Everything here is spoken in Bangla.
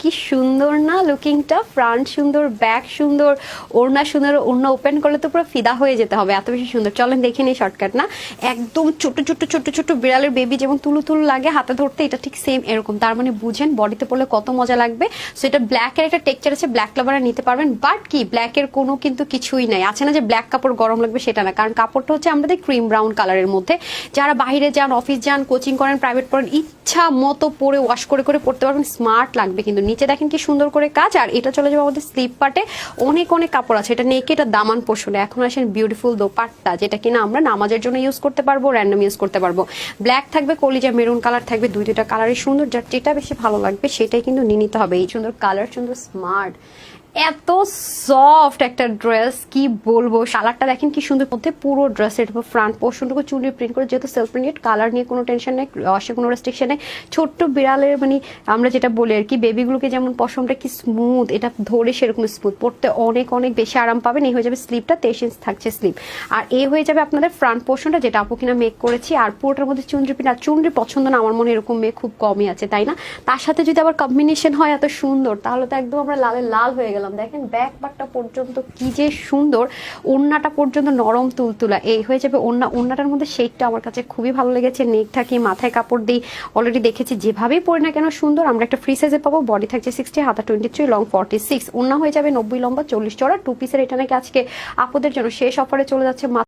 কি সুন্দর না লুকিংটা, ফ্রন্ট সুন্দর, ব্যাক সুন্দর, ওড়না সুন্দর, ওড়না ওপেন করলে তো পুরো ফিদা হয়ে যেতে হবে, এত বেশি সুন্দর। চলেন দেখে নিই শর্টকাট না, একদম ছোট ছোট ছোট ছোট বিড়ালের বেবি যেমন তুলু তুলু লাগে হাতে ধরতে, এটা ঠিক সেম এরকম। তার মানে বুঝেন বডিতে পড়লে কত মজা লাগবে। সো এটা ব্ল্যাকের একটা টেক্সচার আছে, ব্ল্যাক লাভাররা নিতে পারবেন। বাট কি ব্ল্যাকের কোনো কিন্তু কিছুই নাই, আছে না যে ব্ল্যাক কাপড় গরম লাগবে সেটা না, কারণ কাপড়টা হচ্ছে আমাদের ক্রিম ব্রাউন কালারের মধ্যে। যারা বাইরে যান, অফিস যান, কোচিং করেন, প্রাইভেট পড়েন, ইচ্ছা মতো পরে ওয়াশ করে করে পড়তে পারবেন, স্মার্ট লাগবে। কিন্তু নিচে দেখেন কি সুন্দর করে কাজ। আর এটা চলে যাবে আমাদের স্লিপ পার্টে, অনেক অনেক কাপড় আছে, এটা নেকে, এটা দামান পোষণে। এখন আসেন বিউটিফুল দোপাট্টা, যেটা কিনা আমরা নামাজের জন্য ইউজ করতে পারবো, র্যান্ডম ইউজ করতে পারবো। ব্ল্যাক থাকবে, কলিজা মেরুন কালার থাকবে, দুইটা কালারই সুন্দর, যার যেটা বেশি ভালো লাগবে সেটাই কিন্তু নিয়ে নিতে হবে। এই সুন্দর কালার, সুন্দর স্মার্ট, এত সফট একটা ড্রেস, কি বলবো। কালারটা দেখেন কি সুন্দর, মধ্যে পুরো ড্রেসের ফ্রন্ট পোর্শনটুকু চুলি প্রিন্ট করে, যেহেতু সেলফ প্রিন্টেড, কালার নিয়ে কোনো টেনশন নেই, রসে কোনো রেস্ট্রিকশন নেই। ছোট্ট বিড়ালের মানে আমরা যেটা বলি আর কি, বেবিগুলোকে যেমন পশমটা কি স্মুথ, এটা ধরে সেরকম স্মুথ, পড়তে অনেক অনেক বেশি আরাম পাবেন। এই হয়ে যাবে স্লিপটা, 23 ইঞ্চ থাকছে স্লিপ। আর এই হয়ে যাবে আপনাদের ফ্রন্ট পোর্শনটা, যেটা আপু কিনা মেক করেছি। আর পুরোটার মধ্যে চুনরি প্রিন্ট, আর চুনরি পছন্দ না আমার মনে এরকম মেয়ে খুব কমই আছে, তাই না? তার সাথে যদি আবার কম্বিনেশন হয় এত সুন্দর, তাহলে তো একদম আমরা লালে লাল হয়ে গেলাম। দেখেন ব্যাক পার্টটা পর্যন্ত কি যে সুন্দর, ওড়নাটা পর্যন্ত নরম তুলতুলা। এই হয়ে যাবে ওড়না, ওড়নাটার মধ্যে শেডটা আমার কাছে খুবই ভালো লেগেছে। নেকটা কি মাথায় কাপড় দিই, অলরেডি দেখেছি, যেভাবেই পরে না কেন সুন্দর। আমরা একটা ফ্রি সাইজে পাবো, বডি থাকছে 60, হাতা 23, লং 46, ওড়না হয়ে যাবে 90, লম্বা 40 চড়া। টু পিসের এটা নাকি আজকে আপুদের জন্য শেষ অফারে চলে যাচ্ছে।